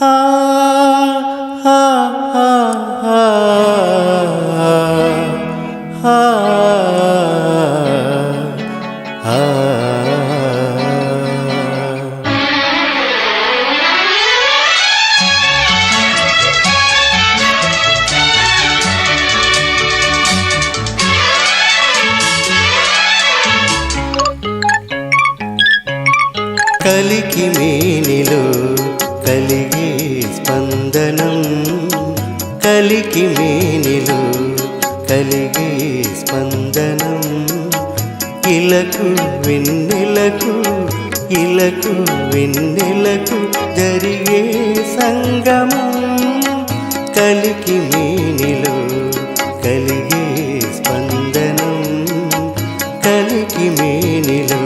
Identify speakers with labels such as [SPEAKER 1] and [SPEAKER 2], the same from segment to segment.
[SPEAKER 1] ఆ ఆ ఆ ఆ ఆ కలికి మేనిలో కలిగే స్పందనం, కలికి మేనిలో కలిగే స్పందనం, ఇలకు వెన్నెలకు ఇలకు వెన్నెలకు జరిగే సంగమం. కలికి మేనిలో కలిగే స్పందనం, కలికి మేనిలో.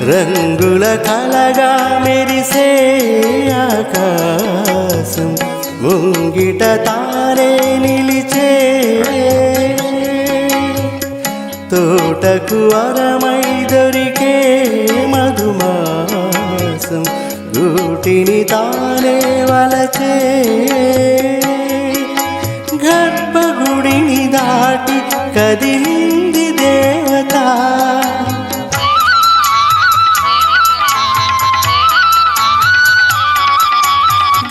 [SPEAKER 1] రంగుల కలగా మెరిసే ఆకాశం ముంగిట తానే నిలిచే, తోటకు వరమై దొరికే మధుమాసం గూటిని తానే వలచే. గర్భగుడిని దాటి కదిలింది దేవత,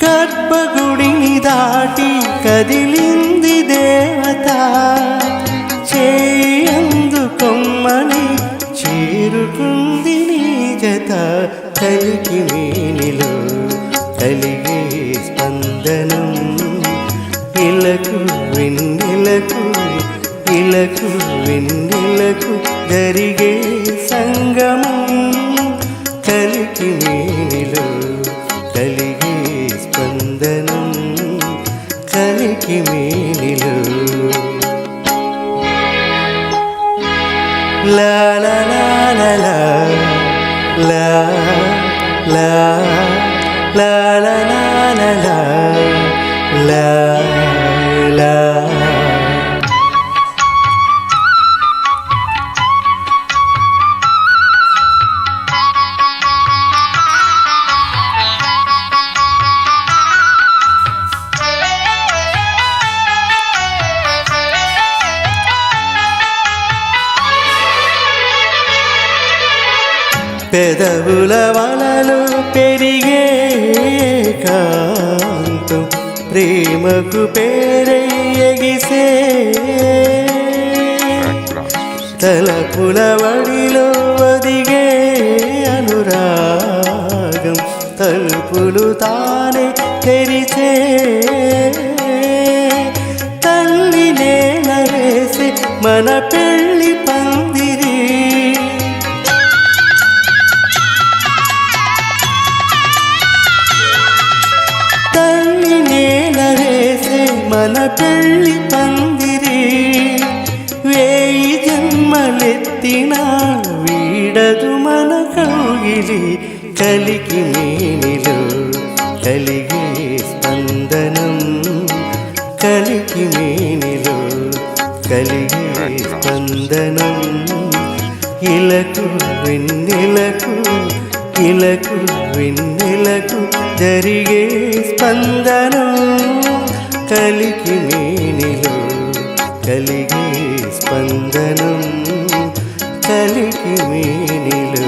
[SPEAKER 1] గర్భగుడిని దాటి కదిలింది దేవత. చేయి అందుకొమ్మని చేరుకుంది నీ జత. కలికి మేనిలో కలిగే స్పందనం, ఇలకు వెన్నెలకు ఇలకు వెన్నెలకు జరిగే సంగమం. కలికి మేనిలో కలిగే స్పందనం, కలికి మేనిలో. లా లా లా లా లా లా లా లా లా లా లా లా లా. పెదవుల వలలు పెరిగే కాంతం ప్రేమకు పేరెగిసే, తలపుల వడిలో వదిగే అనురాగం తలుపులు తానే తెరిచే. తల్లి నేల వేసే మన పెళ్లి పందిరి, తల్లి నేల వేసే మన పెళ్లి పందిరి. వేయి జన్మలెత్తినా వీడదు మన కౌగిలి. కలికి మేనిలో కలిగే స్పందనం, కలికి మేనిలో కలిగే స్పందనం, ఇలకు వెన్నెలకు ఇలకు వెన్నెలకు జరిగే స్పందనం. కలికి మేనిలో కలిగే స్పందనం, కలికి మేనిలో.